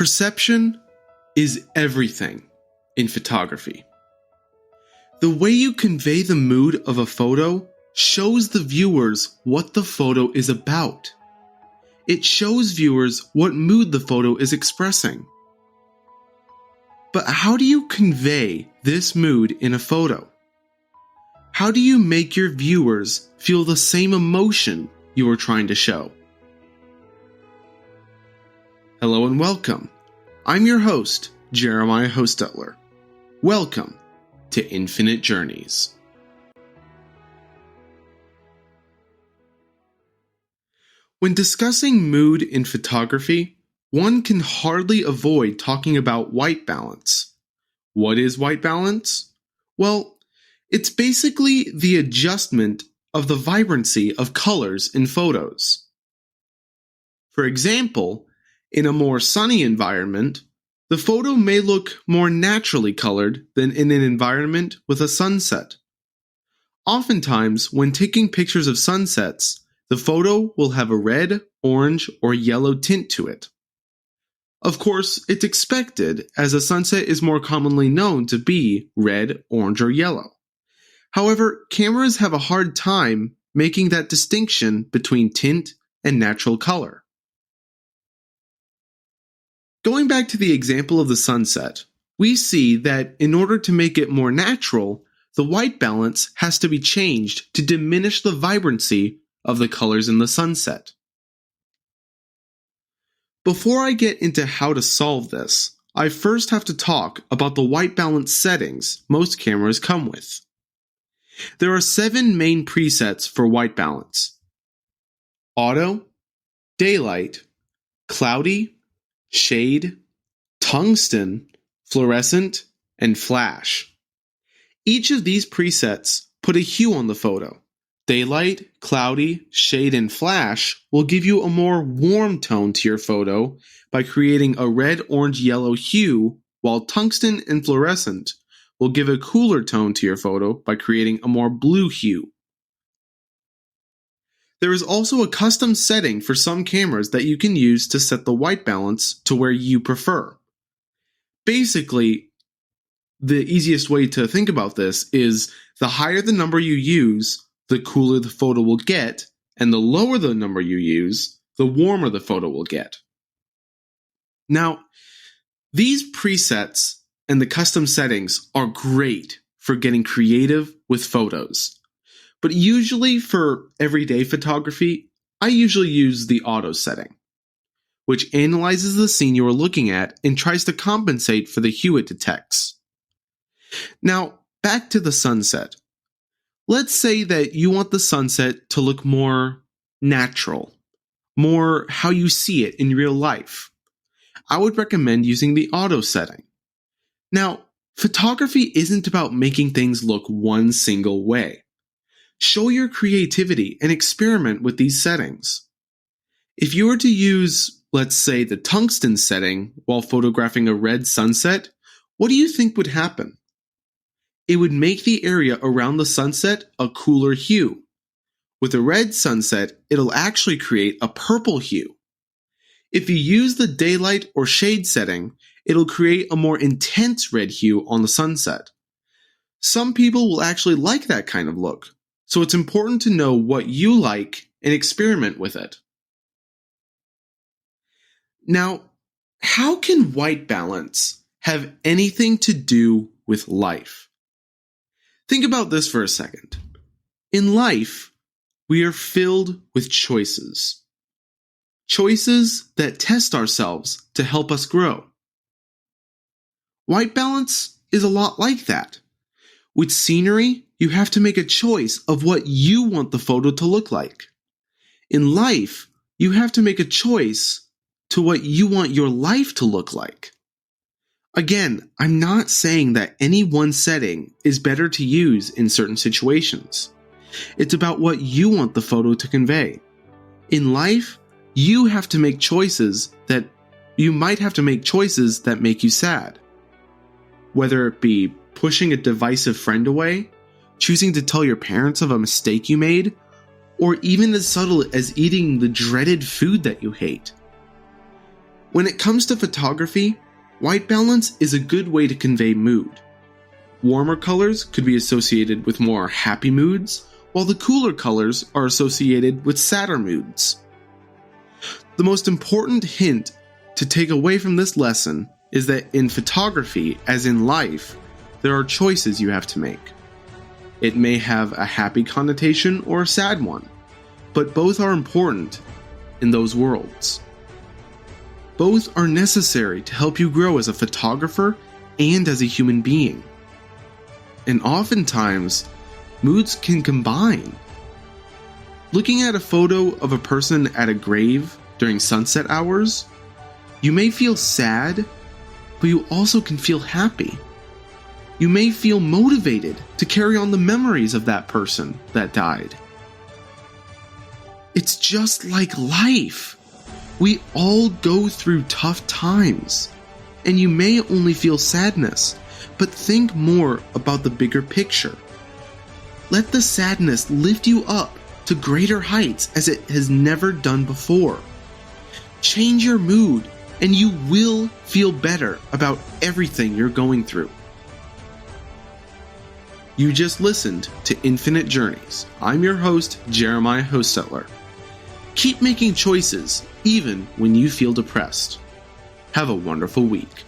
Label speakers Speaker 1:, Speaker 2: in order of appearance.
Speaker 1: Perception is everything in photography. The way you convey the mood of a photo shows the viewers what the photo is about. It shows viewers what mood the photo is expressing. But how do you convey this mood in a photo? How do you make your viewers feel the same emotion you are trying to show? Hello and welcome. I'm your host, Jeremiah Hostetler. Welcome to Infinite Journeys. When discussing mood in photography, one can hardly avoid talking about white balance. What is white balance? Well, it's basically the adjustment of the vibrancy of colors in photos. For example, in a more sunny environment, the photo may look more naturally colored than in an environment with a sunset. Oftentimes, when taking pictures of sunsets, the photo will have a red, orange, or yellow tint to it. Of course, it's expected, as a sunset is more commonly known to be red, orange, or yellow. However, cameras have a hard time making that distinction between tint and natural color. Going back to the example of the sunset, we see that in order to make it more natural, the white balance has to be changed to diminish the vibrancy of the colors in the sunset. Before I get into how to solve this, I first have to talk about the white balance settings most cameras come with. There are 7 main presets for white balance: auto, daylight, cloudy, shade, tungsten, fluorescent, and flash. Each of these presets put a hue on the photo. Daylight, cloudy, shade, and flash will give you a more warm tone to your photo by creating a red, orange, yellow hue, while tungsten and fluorescent will give a cooler tone to your photo by creating a more blue hue. There is also a custom setting for some cameras that you can use to set the white balance to where you prefer. Basically, the easiest way to think about this is the higher the number you use, the cooler the photo will get, and the lower the number you use, the warmer the photo will get. Now, these presets and the custom settings are great for getting creative with photos. But usually for everyday photography, I usually use the auto setting, which analyzes the scene you are looking at and tries to compensate for the hue it detects. Now, back to the sunset. Let's say that you want the sunset to look more natural, more how you see it in real life. I would recommend using the auto setting. Now, photography isn't about making things look one single way. Show your creativity and experiment with these settings. If you were to use, let's say, the tungsten setting while photographing a red sunset, what do you think would happen? It would make the area around the sunset a cooler hue. With a red sunset, it'll actually create a purple hue. If you use the daylight or shade setting, it'll create a more intense red hue on the sunset. Some people will actually like that kind of look. So it's important to know what you like and experiment with it. Now, how can white balance have anything to do with life? Think about this for a second. In life, we are filled with choices. Choices that test ourselves to help us grow. White balance is a lot like that. With scenery, you have to make a choice of what you want the photo to look like. In life, you have to make a choice to what you want your life to look like. Again, I'm not saying that any one setting is better to use in certain situations. It's about what you want the photo to convey. In life, you have to make choices that you might have to make choices that make you sad. Whether it be pushing a divisive friend away, choosing to tell your parents of a mistake you made, or even as subtle as eating the dreaded food that you hate. When it comes to photography, white balance is a good way to convey mood. Warmer colors could be associated with more happy moods, while the cooler colors are associated with sadder moods. The most important hint to take away from this lesson is that in photography, as in life, there are choices you have to make. It may have a happy connotation or a sad one, but both are important in those worlds. Both are necessary to help you grow as a photographer and as a human being. And oftentimes, moods can combine. Looking at a photo of a person at a grave during sunset hours, you may feel sad, but you also can feel happy. You may feel motivated to carry on the memories of that person that died. It's just like life. We all go through tough times, and you may only feel sadness, but think more about the bigger picture. Let the sadness lift you up to greater heights as it has never done before. Change your mood, and you will feel better about everything you're going through. You just listened to Infinite Journeys. I'm your host, Jeremiah Hostetler. Keep making choices, even when you feel depressed. Have a wonderful week.